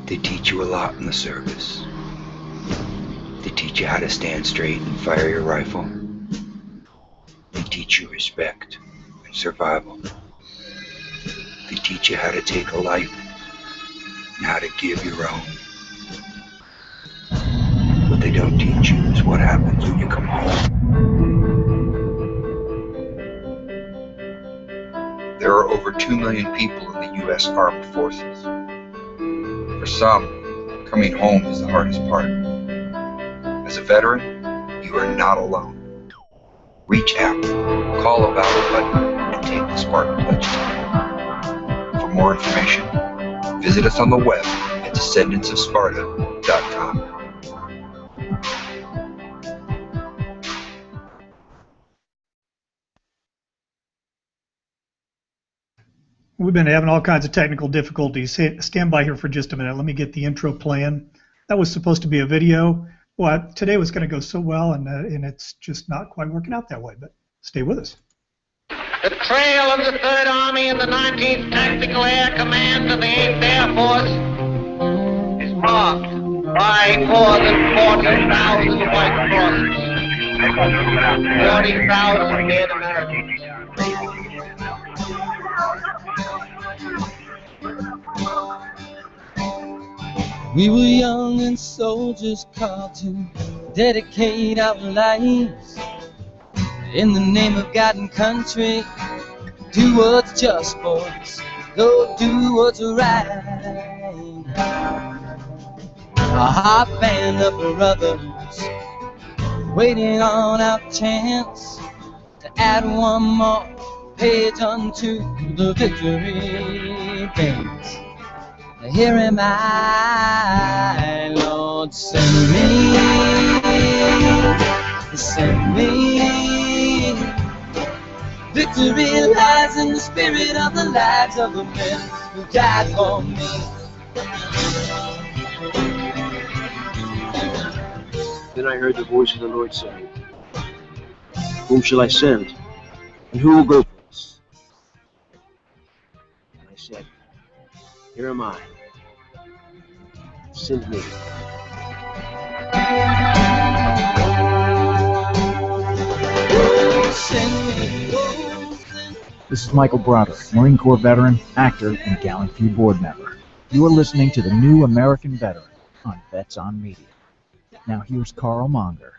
They teach you a lot in the service. They teach you how to stand straight and fire your rifle. They teach you respect and survival. They teach you how to take a life and how to give your own. What they don't teach you is what happens when you come home. There are over 2 million people in the U.S. Armed Forces. For some, coming home is the hardest part. As a veteran, you are not alone. Reach out, call a valor buddy, and take the Spartan Pledge today. For more information, visit us on the web at descendantsofsparta.com. We've been having all kinds of technical difficulties. Stand by here for just a minute. Let me get the intro playing. That was supposed to be a video. Well, today was going to go so well, and it's just not quite working out that way, but stay with us. The trail of the 3rd Army and the 19th Tactical Air Command of the 8th Air Force is marked by more than 40,000 white crosses, 40,000 dead Americans. We were young and soldiers called to dedicate our lives in the name of God and country. Do what's just for us, go do what's right. A hot band of brothers waiting on our chance to add one more page unto the victory dance. Here am I, Lord, send me, send me. Victory lies in the spirit of the lives of the men who died for me. Then I heard the voice of the Lord saying, whom shall I send, and who will go for us? And I said, here am I. Send me. This is Michael Broderick, Marine Corps veteran, actor, and Gallant Few board member. You are listening to the New American Veteran on Vets on Media. Now here's Carl Monger.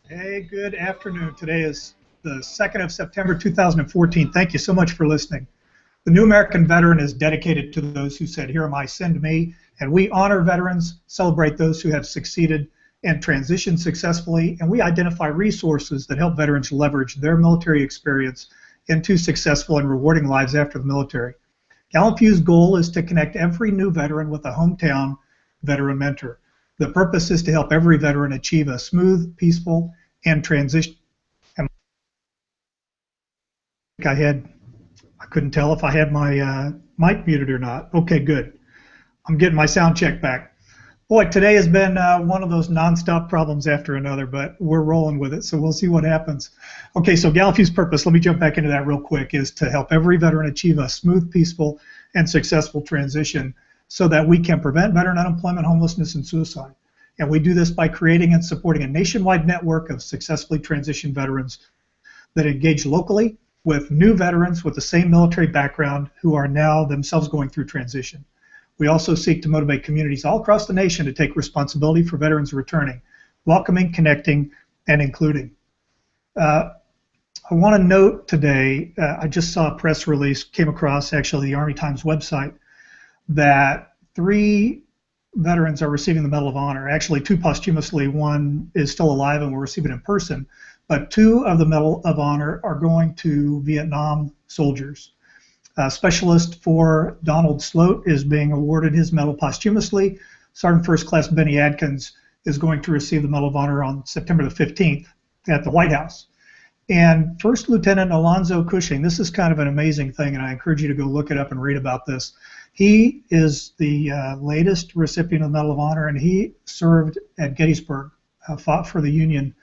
Hey, good afternoon. Today is the 2nd of September 2014. Thank you so much for listening. The New American Veteran is dedicated to those who said, here am I, send me. And we honor veterans, celebrate those who have succeeded and transitioned successfully, and we identify resources that help veterans leverage their military experience into successful and rewarding lives after the military. Gallant Few's goal is to connect every new veteran with a hometown veteran mentor. The purpose is to help every veteran achieve a smooth, peaceful, and transition. I couldn't tell if I had my mic muted or not. Okay, good. I'm getting my sound check back. Boy, today has been one of those nonstop problems after another, but we're rolling with it, so we'll see what happens. Okay, so Gallant Few's purpose, let me jump back into that real quick, is to help every veteran achieve a smooth, peaceful, and successful transition so that we can prevent veteran unemployment, homelessness, and suicide. And we do this by creating and supporting a nationwide network of successfully transitioned veterans that engage locally with new veterans with the same military background who are now themselves going through transition. We also seek to motivate communities all across the nation to take responsibility for veterans returning, welcoming, connecting, and including. I want to note today, I just saw a press release, came across actually the Army Times website, that 3 veterans are receiving the Medal of Honor. Actually, 2 posthumously, 1 is still alive and will receive it in person, but 2 of the Medal of Honor are going to Vietnam soldiers. Specialist for Donald Sloat is being awarded his medal posthumously. Sergeant First Class Benny Adkins is going to receive the Medal of Honor on September the 15th at the White House. And First Lieutenant Alonzo Cushing, this is kind of an amazing thing, and I encourage you to go look it up and read about this. He is the latest recipient of the Medal of Honor, and he served at Gettysburg, fought for the Union,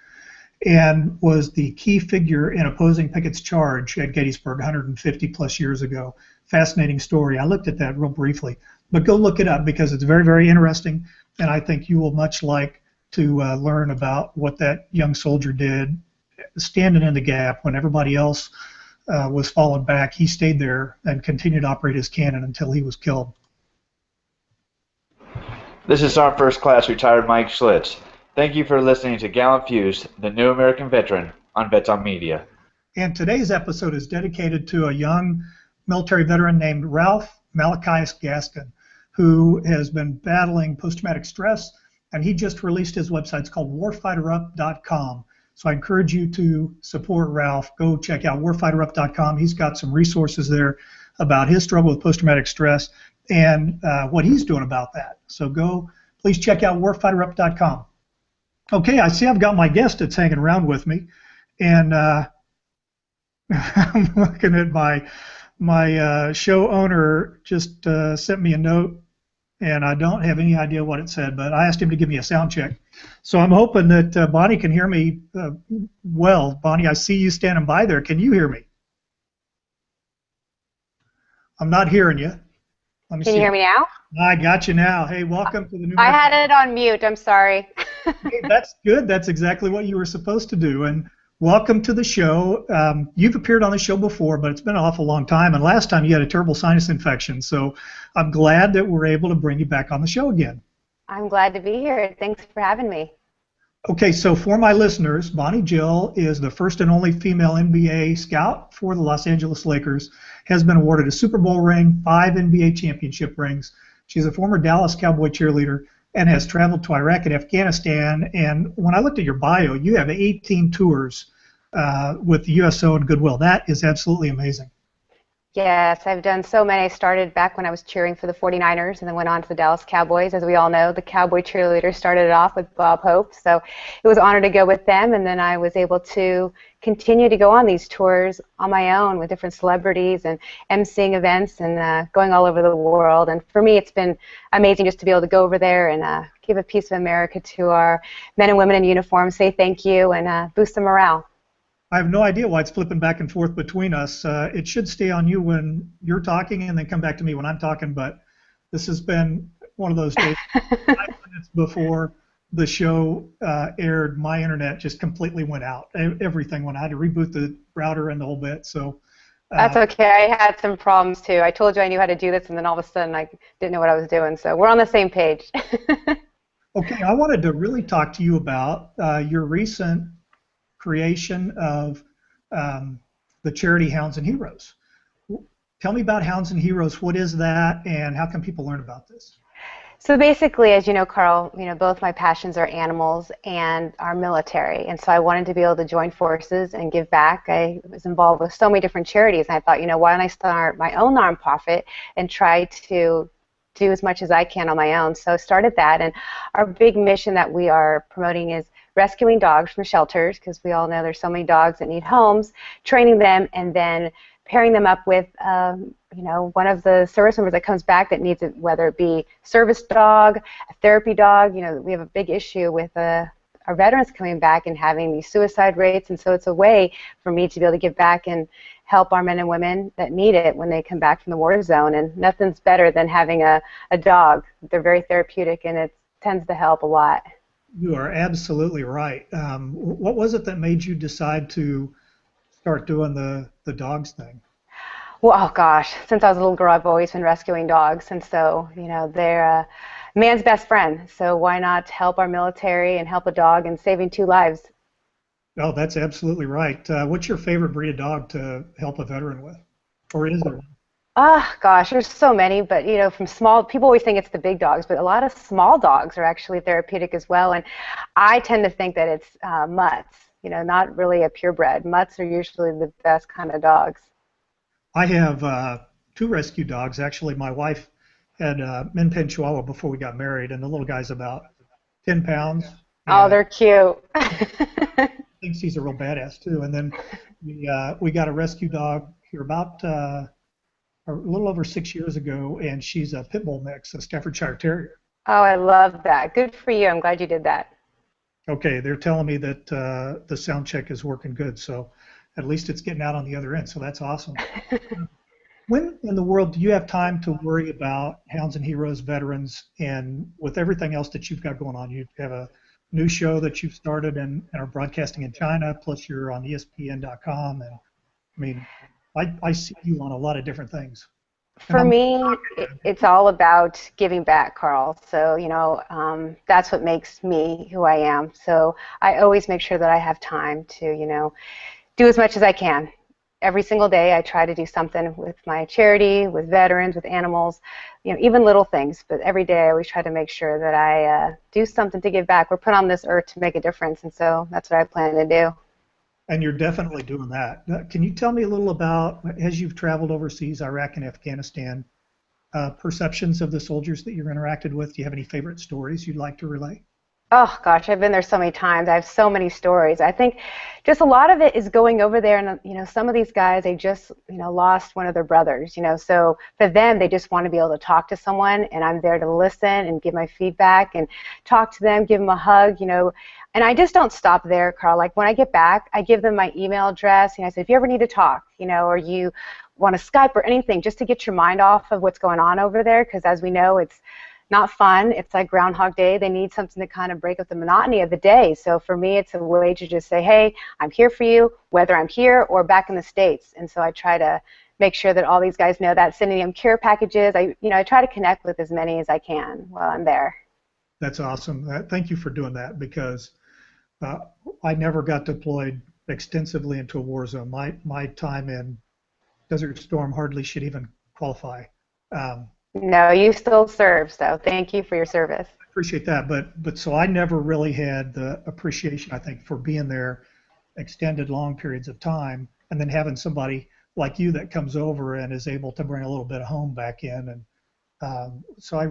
and was the key figure in opposing Pickett's charge at Gettysburg 150 plus years ago. Fascinating story. I looked at that real briefly. But go look it up because it's very, very interesting, and I think you will much like to learn about what that young soldier did, standing in the gap when everybody else was falling back. He stayed there and continued to operate his cannon until he was killed. This is Sergeant First Class Retired Mike Schlitz. Thank you for listening to Gallant Fuse, the New American Veteran, on Vets on Media. And today's episode is dedicated to a young military veteran named Ralph Malachias Gaskin, who has been battling post-traumatic stress, and he just released his website. It's called warfighterup.com. So I encourage you to support Ralph. Go check out warfighterup.com. He's got some resources there about his struggle with post-traumatic stress and what he's doing about that. So go, please check out warfighterup.com. Okay, I see I've got my guest that's hanging around with me, and I'm looking at my show owner just sent me a note, and I don't have any idea what it said, but I asked him to give me a sound check. So I'm hoping that Bonnie can hear me well. Bonnie, I see you standing by there. Can you hear me? I'm not hearing you. Can you hear me now? I got you now. Hey, welcome to the new. I had it on mute. I'm sorry. Hey, that's good. That's exactly what you were supposed to do. And welcome to the show. You've appeared on the show before, but it's been an awful long time. And last time you had a terrible sinus infection. So I'm glad that we're able to bring you back on the show again. I'm glad to be here. Thanks for having me. Okay, so for my listeners, Bonnie Jill is the first and only female NBA scout for the Los Angeles Lakers, has been awarded a Super Bowl ring, 5 NBA championship rings. She's a former Dallas Cowboy cheerleader and has traveled to Iraq and Afghanistan. And when I looked at your bio, you have 18 tours with the USO and Goodwill. That is absolutely amazing. Yes, I've done so many. I started back when I was cheering for the 49ers and then went on to the Dallas Cowboys. As we all know, the Cowboy cheerleader started it off with Bob Hope. So it was an honor to go with them, and then I was able to continue to go on these tours on my own with different celebrities and emceeing events and going all over the world. And for me, it's been amazing just to be able to go over there and give a piece of America to our men and women in uniform, say thank you, and boost the morale. I have no idea why it's flipping back and forth between us. It should stay on you when you're talking and then come back to me when I'm talking, but this has been one of those days. 5 minutes before the show aired, my internet just completely went out. Everything went out. I had to reboot the router and the whole bit. So that's okay. I had some problems too. I told you I knew how to do this, and then all of a sudden I didn't know what I was doing. So we're on the same page. Okay, I wanted to really talk to you about your recent creation of the charity Hounds and Heroes. Tell me about Hounds and Heroes. What is that, and how can people learn about this? So basically, as you know, Carl, both my passions are animals and our military, and so I wanted to be able to join forces and give back. I was involved with so many different charities, and I thought, why don't I start my own nonprofit and try to do as much as I can on my own. So I started that, and our big mission that we are promoting is rescuing dogs from shelters, because we all know there's so many dogs that need homes, training them, and then pairing them up with one of the service members that comes back that needs it, whether it be service dog, a therapy dog. We have a big issue with our veterans coming back and having these suicide rates, and so it's a way for me to be able to give back and help our men and women that need it when they come back from the war zone. And nothing's better than having a dog. They're very therapeutic, and it tends to help a lot. You are absolutely right. What was it that made you decide to start doing the dogs thing? Well, oh gosh, since I was a little girl, I've always been rescuing dogs, and so they're man's best friend. So why not help our military and help a dog and saving 2 lives? Oh, that's absolutely right. What's your favorite breed of dog to help a veteran with, or is there one? Oh gosh, there's so many, but from small, people always think it's the big dogs, but a lot of small dogs are actually therapeutic as well. And I tend to think that it's mutts, not really a purebred. Mutts are usually the best kind of dogs. I have 2 rescue dogs. Actually, my wife had a Min Pin Chihuahua before we got married, and the little guy's about 10 pounds. Oh, they're cute. Thinks he's a real badass too. And then we got a rescue dog here about a little over 6 years ago, and she's a pit bull mix, a Staffordshire Terrier. Oh, I love that. Good for you. I'm glad you did that. Okay, they're telling me that the sound check is working good, so at least it's getting out on the other end, so that's awesome. When in the world do you have time to worry about Hounds and Heroes veterans, and with everything else that you've got going on? You have a new show that you've started and are broadcasting in China, plus you're on ESPN.com, and I mean, I see you on a lot of different things. For me, it's all about giving back, Carl. So, that's what makes me who I am. So I always make sure that I have time to, do as much as I can. Every single day I try to do something with my charity, with veterans, with animals, even little things. But every day I always try to make sure that I do something to give back. We're put on this earth to make a difference, and so that's what I plan to do. And you're definitely doing that. Can you tell me a little about, as you've traveled overseas, Iraq and Afghanistan, perceptions of the soldiers that you've interacted with? Do you have any favorite stories you'd like to relay? Oh, gosh, I've been there so many times. I have so many stories. I think just a lot of it is going over there, and, some of these guys, they just, lost one of their brothers, so for them, they just want to be able to talk to someone, and I'm there to listen and give my feedback and talk to them, give them a hug, and I just don't stop there, Carl. Like, when I get back, I give them my email address, I say, if you ever need to talk, or you want to Skype or anything, just to get your mind off of what's going on over there, because as we know, it's not fun. It's like Groundhog Day. They need something to kind of break up the monotony of the day. So for me, it's a way to just say, hey, I'm here for you, whether I'm here or back in the States. And so I try to make sure that all these guys know that, sending them care packages. I try to connect with as many as I can while I'm there. That's awesome. Thank you for doing that, because I never got deployed extensively into a war zone. My time in Desert Storm hardly should even qualify. No, you still serve, so thank you for your service. I appreciate that, but so I never really had the appreciation, I think, for being there extended long periods of time, and then having somebody like you that comes over and is able to bring a little bit of home back in. And so I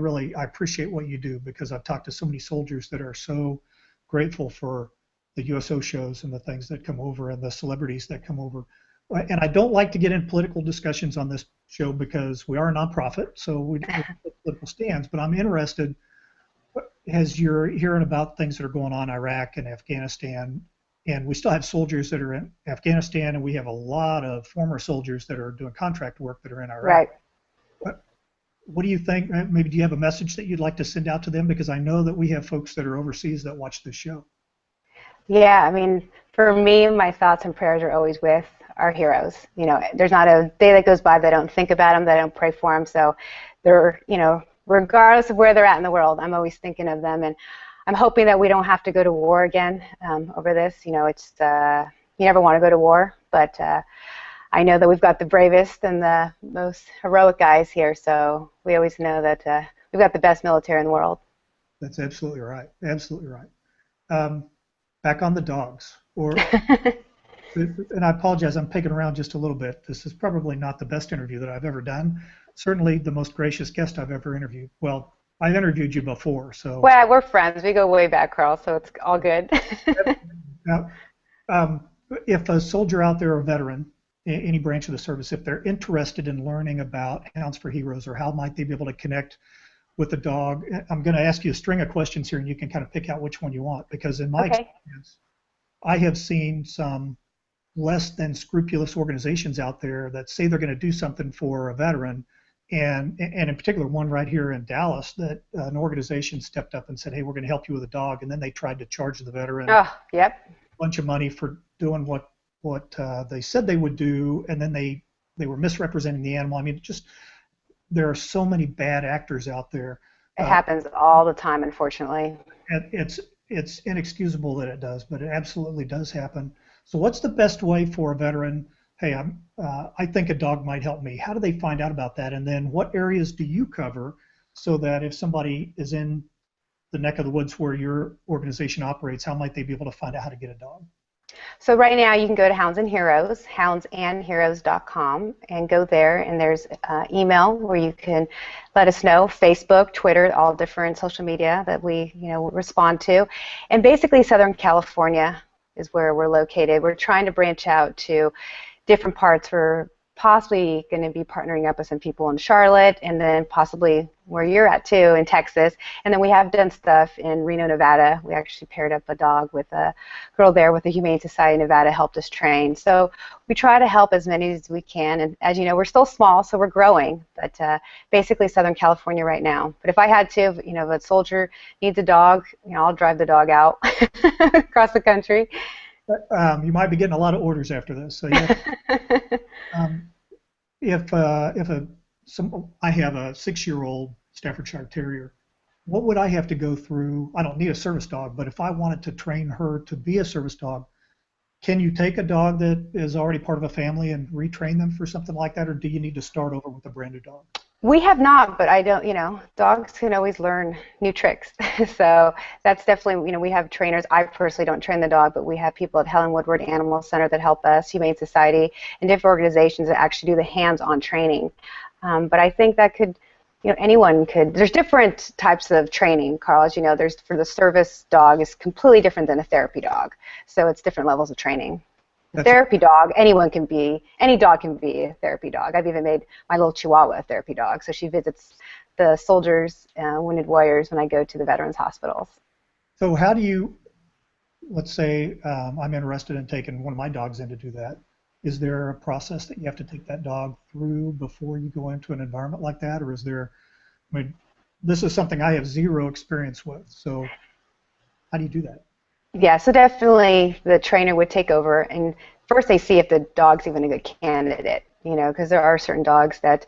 appreciate what you do, because I've talked to so many soldiers that are so grateful for the USO shows and the things that come over and the celebrities that come over. And I don't like to get in political discussions on this show, because we are a nonprofit, so we don't have political stands. But I'm interested, as you're hearing about things that are going on in Iraq and Afghanistan, and we still have soldiers that are in Afghanistan, and we have a lot of former soldiers that are doing contract work that are in Iraq. Right. What do you think? Maybe do you have a message that you'd like to send out to them? Because I know that we have folks that are overseas that watch this show. Yeah, I mean, for me, my thoughts and prayers are always with our heroes. There's not a day that goes by that I don't think about them, that I don't pray for them. So they're, regardless of where they're at in the world, I'm always thinking of them. And I'm hoping that we don't have to go to war again over this. It's you never want to go to war, but I know that we've got the bravest and the most heroic guys here. So we always know that we've got the best military in the world. That's absolutely right. Absolutely right. Back on the dogs, and I apologize, I'm picking around just a little bit. This is probably not the best interview that I've ever done. Certainly the most gracious guest I've ever interviewed. Well, I've interviewed you before, so. Well, we're friends. We go way back, Carl, so it's all good. Now, if a soldier out there, or a veteran, any branch of the service, if they're interested in learning about Hounds for Heroes, or how might they be able to connect with the dog, I'm going to ask you a string of questions here, and you can kind of pick out which one you want, because in my experience, I have seen some less than scrupulous organizations out there that say they're going to do something for a veteran, and in particular one right here in Dallas, that an organization stepped up and said, hey, we're going to help you with a dog, and then they tried to charge the veteran a bunch of money for doing what they said they would do, and then they were misrepresenting the animal. I mean, there are so many bad actors out there. It happens all the time, unfortunately. It's inexcusable that it does, but it absolutely does happen. So what's the best way for a veteran? Hey, I think a dog might help me. How do they find out about that? And then what areas do you cover, so that if somebody is in the neck of the woods where your organization operates, how might they be able to find out how to get a dog? So right now you can go to Hounds and Heroes, houndsandheroes.com, and go there, and there's email where you can let us know, Facebook, Twitter, all different social media that we respond to. And basically Southern California is where we're located. We're trying to branch out to different parts. We're possibly going to be partnering up with some people in Charlotte, and then possibly where you're at too, in Texas. And then we have done stuff in Reno, Nevada. We actually paired up a dog with a girl there with the Humane Society of Nevada, helped us train. So we try to help as many as we can. And as you know, we're still small, so we're growing, but basically Southern California right now. But if I had to, you know, if a soldier needs a dog, you know, I'll drive the dog out across the country. You might be getting a lot of orders after this. So yeah. I have a 6-year-old Staffordshire Terrier, what would I have to go through? I don't need a service dog, but if I wanted to train her to be a service dog, can you take a dog that is already part of a family and retrain them for something like that, or do you need to start over with a brand new dog? We have not, but I don't, you know, dogs can always learn new tricks. So that's definitely, you know, we have trainers. I personally don't train the dog, but we have people at Helen Woodward Animal Center that help us, Humane Society, and different organizations that actually do the hands-on training. But I think that could, you know, anyone could. There's different types of training, Carl. As you know, there's for the service dog is completely different than a therapy dog. So it's different levels of training. A therapy dog, any dog can be a therapy dog. I've even made my little Chihuahua a therapy dog. So she visits the soldiers, wounded warriors when I go to the veterans hospitals. So how do you, let's say I'm interested in taking one of my dogs in to do that. Is there a process that you have to take that dog through before you go into an environment like that? Or is there, I mean, this is something I have zero experience with. So how do you do that? Yeah, so definitely the trainer would take over, and first they see if the dog's even a good candidate, you know, because there are certain dogs that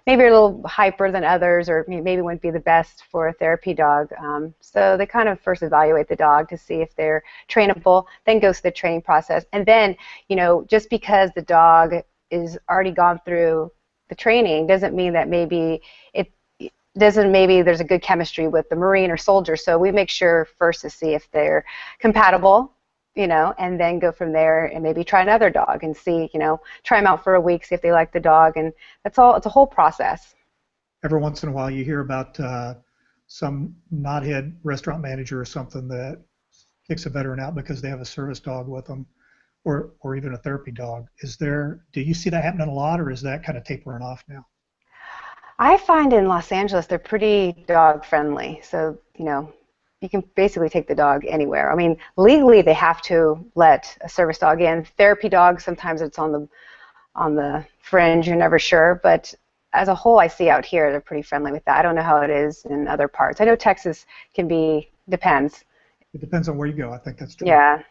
maybe are a little hyper than others, or maybe wouldn't be the best for a therapy dog. So they kind of first evaluate the dog to see if they're trainable, then goes through the training process. And then, you know, just because the dog is already gone through the training doesn't mean that maybe there's a good chemistry with the Marine or soldier. So we make sure first to see if they're compatible, you know, and then go from there and maybe try another dog and see, you know, try them out for a week, see if they like the dog, and that's all. It's a whole process. Every once in a while you hear about some knothead restaurant manager or something that kicks a veteran out because they have a service dog with them, or even a therapy dog. Do you see that happening a lot, or is that kind of tapering off now? I find in Los Angeles they're pretty dog friendly, so you know you can basically take the dog anywhere. I mean, legally they have to let a service dog in. Therapy dogs, sometimes it's on the fringe, you're never sure, but as a whole I see out here they're pretty friendly with that. I don't know how it is in other parts. I know Texas can be, depends. It depends on where you go. I think that's true. Yeah.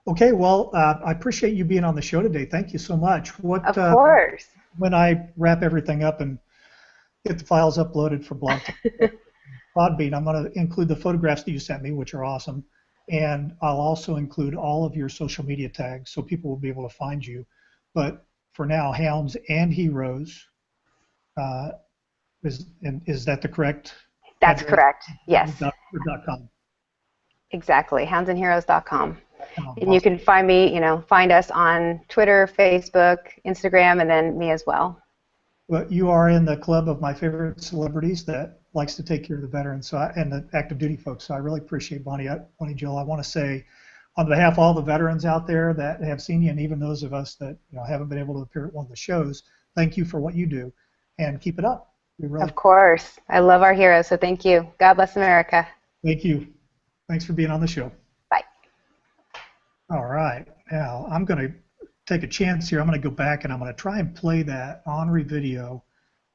Okay, well, I appreciate you being on the show today. Thank you so much. Of course. When I wrap everything up and get the files uploaded for Blog Podbean, I'm going to include the photographs that you sent me, which are awesome, and I'll also include all of your social media tags so people will be able to find you. But for now, Hounds and Heroes, is that the correct? That's address? Correct. Yes. .com. Exactly. Houndsandheroes.com. And Awesome. you can find me, you know, find us on Twitter, Facebook, Instagram, and then me as well. Well, you are in the club of my favorite celebrities that likes to take care of the veterans and the active duty folks. So I really appreciate Bonnie Jill. I want to say, on behalf of all the veterans out there that have seen you, and even those of us that haven't been able to appear at one of the shows, thank you for what you do, and keep it up. Of course. I love our heroes, so thank you. God bless America. Thank you. Thanks for being on the show. Bye. All right. Now, I'm going to take a chance here. I'm going to go back and I'm going to try and play that Henri video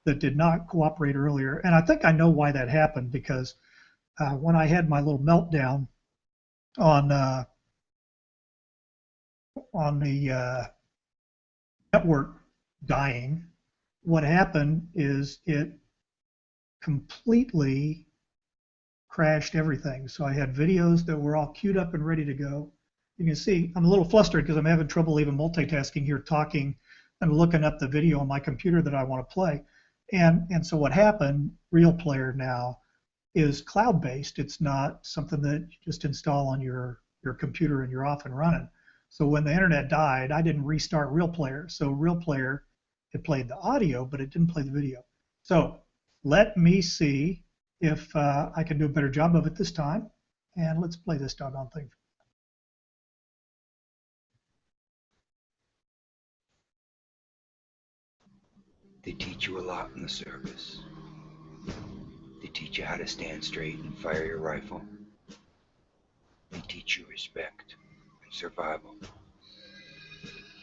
that did not cooperate earlier. And I think I know why that happened, because when I had my little meltdown on the network dying, what happened is it completely crashed everything. So I had videos that were all queued up and ready to go. You can see I'm a little flustered because I'm having trouble even multitasking here, talking and looking up the video on my computer that I want to play. And so what happened, Real Player now is cloud-based. It's not something that you just install on your computer and you're off and running. So when the internet died, I didn't restart Real Player. So Real Player, it played the audio, but it didn't play the video. So let me see if I can do a better job of it this time. And let's play this doggone thing. They teach you a lot in the service. They teach you how to stand straight and fire your rifle. They teach you respect and survival.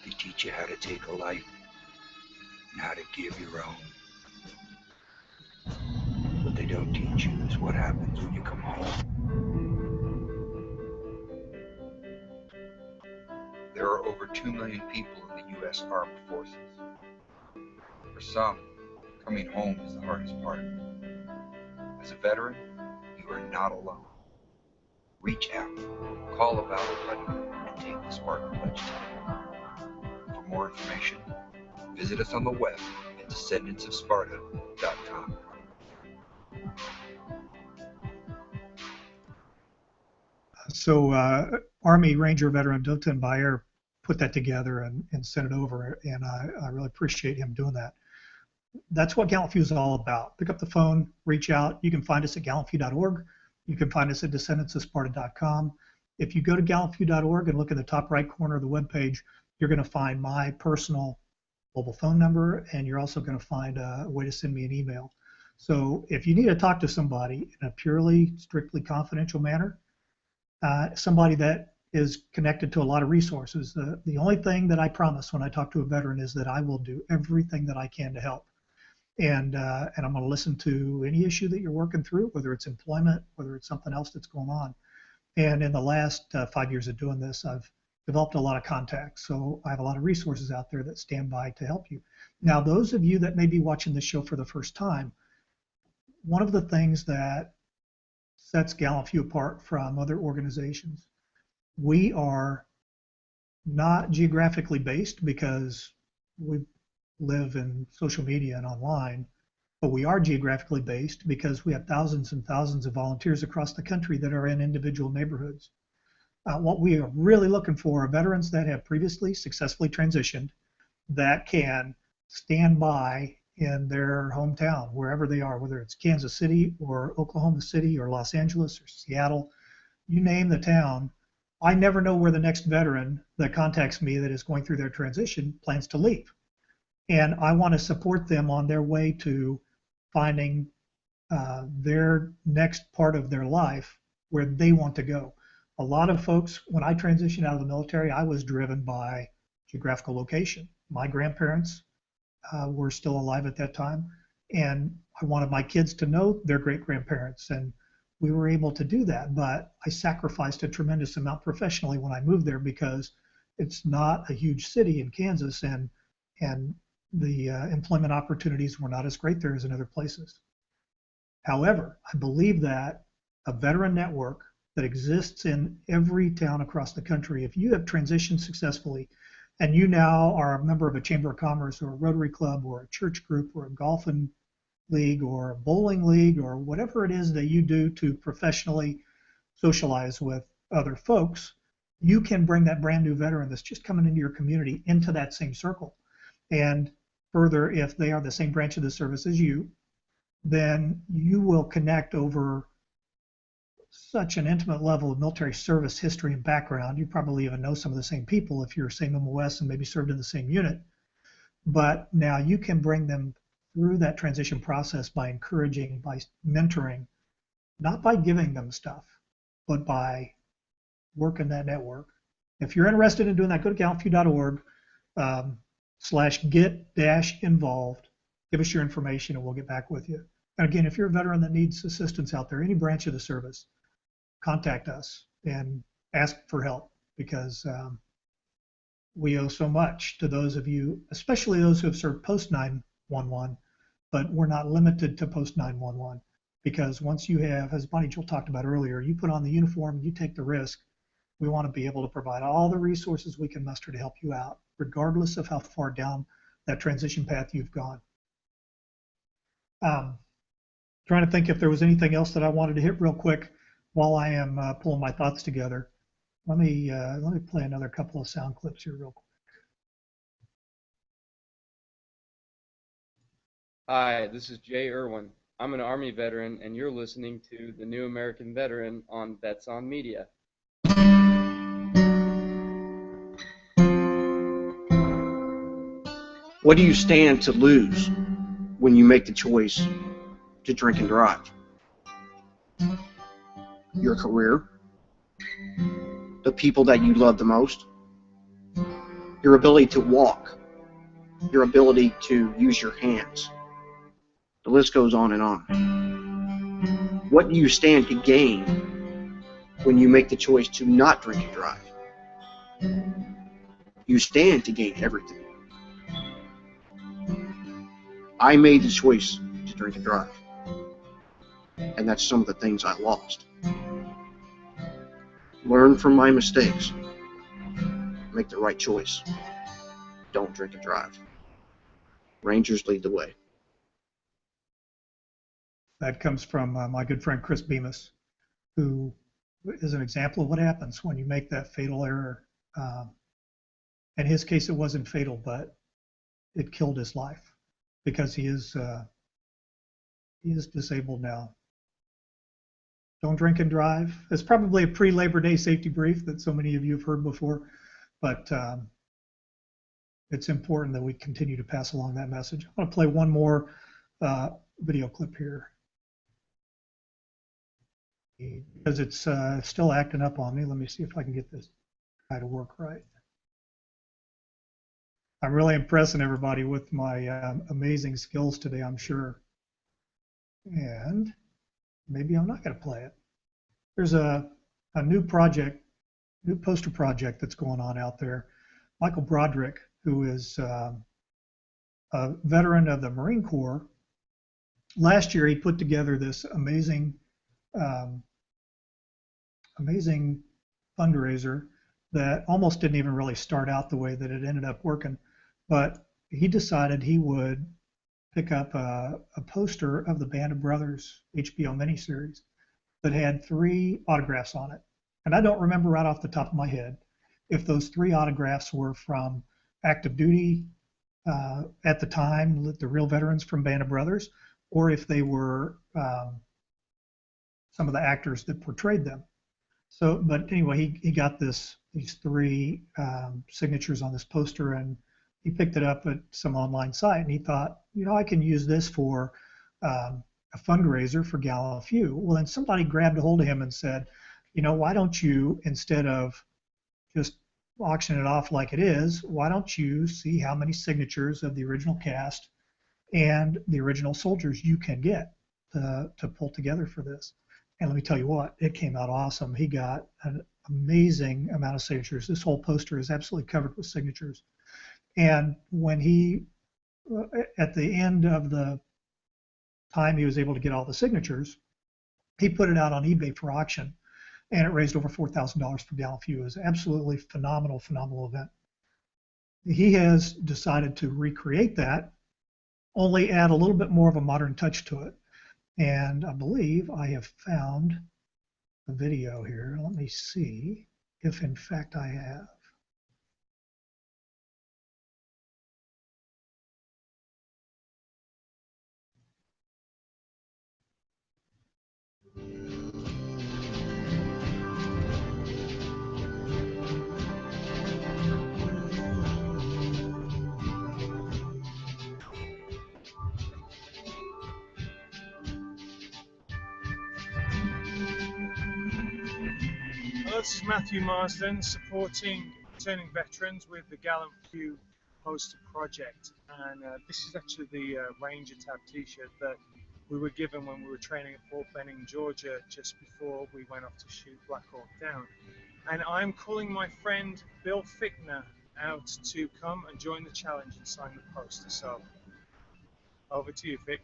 They teach you how to take a life and how to give your own. What they don't teach you is what happens when you come home. There are over 2 million people in the U.S. Armed Forces. For some, coming home is the hardest part. As a veteran, you are not alone. Reach out, call a battle buddy, and take the Spartan Pledge today. For more information, visit us on the web at descendantsofsparta.com. So Army Ranger veteran Dilton Bayer put that together and sent it over, and I really appreciate him doing that. That's what Gallant Few is all about. Pick up the phone, reach out. You can find us at gallantfew.org. You can find us at descendantsofsparta.com. If you go to gallantfew.org and look in the top right corner of the webpage, you're going to find my personal mobile phone number, and you're also going to find a way to send me an email. So if you need to talk to somebody in a purely, strictly confidential manner, somebody that is connected to a lot of resources, the only thing that I promise when I talk to a veteran is that I will do everything that I can to help. And I'm going to listen to any issue that you're working through, whether it's employment, whether it's something else that's going on. And in the last 5 years of doing this, I've developed a lot of contacts. So I have a lot of resources out there that stand by to help you. Now, those of you that may be watching this show for the first time, one of the things that sets Gallant Few apart from other organizations, we are not geographically based because we live in social media and online, but we are geographically based because we have thousands and thousands of volunteers across the country that are in individual neighborhoods. What we are really looking for are veterans that have previously successfully transitioned that can stand by in their hometown, wherever they are, whether it's Kansas City or Oklahoma City or Los Angeles or Seattle, you name the town. I never know where the next veteran that contacts me that is going through their transition plans to leave. And I want to support them on their way to finding their next part of their life where they want to go. A lot of folks, when I transitioned out of the military, I was driven by geographical location. My grandparents were still alive at that time, and I wanted my kids to know their great-grandparents, and we were able to do that, but I sacrificed a tremendous amount professionally when I moved there because it's not a huge city in Kansas, and the employment opportunities were not as great there as in other places. However, I believe that a veteran network that exists in every town across the country, if you have transitioned successfully and you now are a member of a Chamber of Commerce or a Rotary Club or a church group or a golfing league or a bowling league or whatever it is that you do to professionally socialize with other folks, you can bring that brand new veteran that's just coming into your community into that same circle. And further, if they are the same branch of the service as you, then you will connect over such an intimate level of military service history and background. You probably even know some of the same people if you're same MOS and maybe served in the same unit. But now you can bring them through that transition process by encouraging, by mentoring, not by giving them stuff, but by working that network. If you're interested in doing that, go to gallantfew.org /get-involved. Give us your information and we'll get back with you. And again, if you're a veteran that needs assistance out there, any branch of the service, contact us and ask for help because we owe so much to those of you, especially those who have served post 9/11, but we're not limited to post 9/11 because once you have, as Bonnie Joel talked about earlier, you put on the uniform, you take the risk, we want to be able to provide all the resources we can muster to help you out, regardless of how far down that transition path you've gone. Trying to think if there was anything else that I wanted to hit real quick while I am pulling my thoughts together. Let me play another couple of sound clips here real quick. Hi, this is Jay Irwin. I'm an Army veteran, and you're listening to The New American Veteran on Vets on Media. What do you stand to lose when you make the choice to drink and drive? Your career, the people that you love the most, your ability to walk, your ability to use your hands. The list goes on and on. What do you stand to gain when you make the choice to not drink and drive? You stand to gain everything. I made the choice to drink and drive, and that's some of the things I lost. Learn from my mistakes. Make the right choice. Don't drink and drive. Rangers lead the way. That comes from my good friend Chris Bemis, who is an example of what happens when you make that fatal error. In his case, it wasn't fatal, but it killed his life because he is disabled now. Don't drink and drive. It's probably a pre-Labor Day safety brief that so many of you have heard before, but it's important that we continue to pass along that message. I want to play one more video clip here because it's still acting up on me. Let me see if I can get this guy to work right. I'm really impressing everybody with my amazing skills today, I'm sure. And maybe I'm not going to play it. There's a new project, new poster project that's going on out there. Michael Broderick, who is a veteran of the Marine Corps, last year he put together this amazing fundraiser that almost didn't even really start out the way that it ended up working. But he decided he would pick up a poster of the Band of Brothers HBO miniseries that had 3 autographs on it. And I don't remember right off the top of my head if those 3 autographs were from active duty at the time, the real veterans from Band of Brothers, or if they were some of the actors that portrayed them. So, but anyway, he got these 3 signatures on this poster, and he picked it up at some online site, and he thought, you know, I can use this for a fundraiser for Gallant Few. Well, then somebody grabbed a hold of him and said, you know, why don't you, instead of just auction it off like it is, why don't you see how many signatures of the original cast and the original soldiers you can get to pull together for this? And let me tell you what, it came out awesome. He got an amazing amount of signatures. This whole poster is absolutely covered with signatures. And when he, at the end of the time he was able to get all the signatures, he put it out on eBay for auction, and it raised over $4,000 for Gallant Few. It was an absolutely phenomenal event. He has decided to recreate that, only add a little bit more of a modern touch to it. And I believe I have found the video here. Let me see if in fact I have. Hello, this is Matthew Marsden, supporting returning veterans with the Gallant Few poster project, and this is actually the Ranger Tab t-shirt that we were given when we were training at Fort Benning, Georgia, just before we went off to shoot Black Hawk Down. And I'm calling my friend Bill Fickner out to come and join the challenge and sign the poster. So over to you, Fick.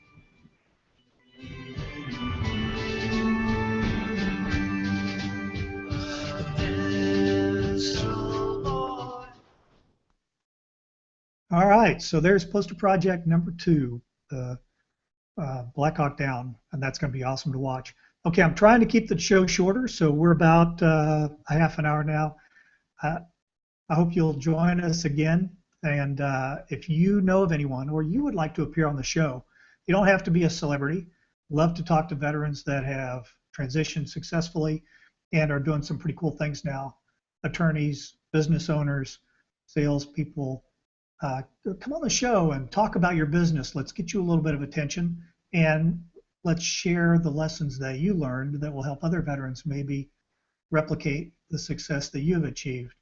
All right, so there's poster project number 2, the Black Hawk Down, and that's going to be awesome to watch. Okay, I'm trying to keep the show shorter, so we're about a half an hour now. I hope you'll join us again, and if you know of anyone or you would like to appear on the show, you don't have to be a celebrity. Love to talk to veterans that have transitioned successfully and are doing some pretty cool things now. Attorneys, business owners, salespeople, come on the show and talk about your business. Let's get you a little bit of attention, and let's share the lessons that you learned that will help other veterans maybe replicate the success that you've achieved.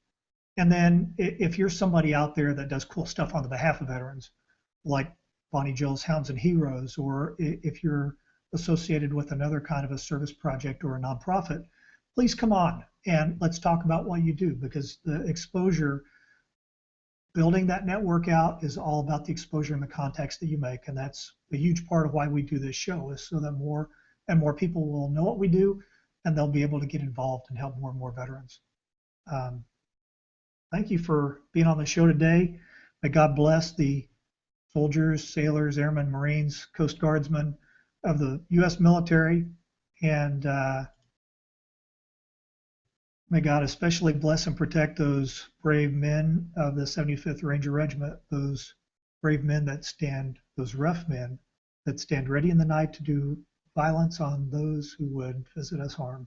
And then if you're somebody out there that does cool stuff on the behalf of veterans, like Bonnie Jill's Hounds and Heroes, or if you're associated with another kind of a service project or a nonprofit, please come on and let's talk about what you do, because the exposure, building that network out, is all about the exposure and the contacts that you make, and that's a huge part of why we do this show, is so that more and more people will know what we do, and they'll be able to get involved and help more and more veterans. Thank you for being on the show today. May God bless the soldiers, sailors, airmen, Marines, Coast Guardsmen of the U.S. military, and may God especially bless and protect those brave men of the 75th Ranger Regiment, those brave men that stand, those rough men that stand ready in the night to do violence on those who would visit us harm.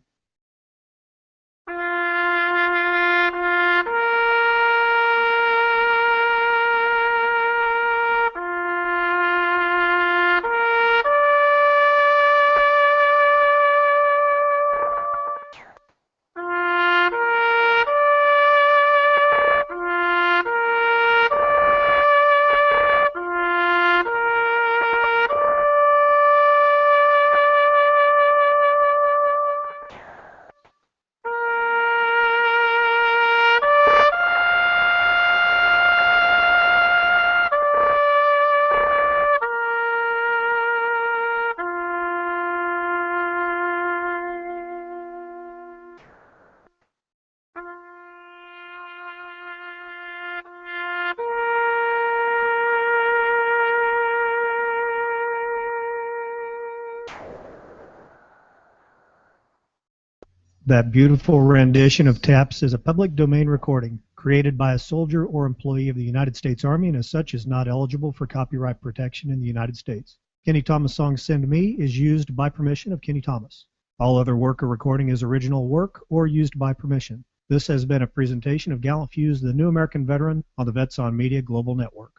That beautiful rendition of Taps is a public domain recording created by a soldier or employee of the United States Army, and as such is not eligible for copyright protection in the United States. Kenny Thomas' song Send Me is used by permission of Kenny Thomas. All other work or recording is original work or used by permission. This has been a presentation of Gallant Fuse, the New American Veteran, on the Vets on Media Global Network.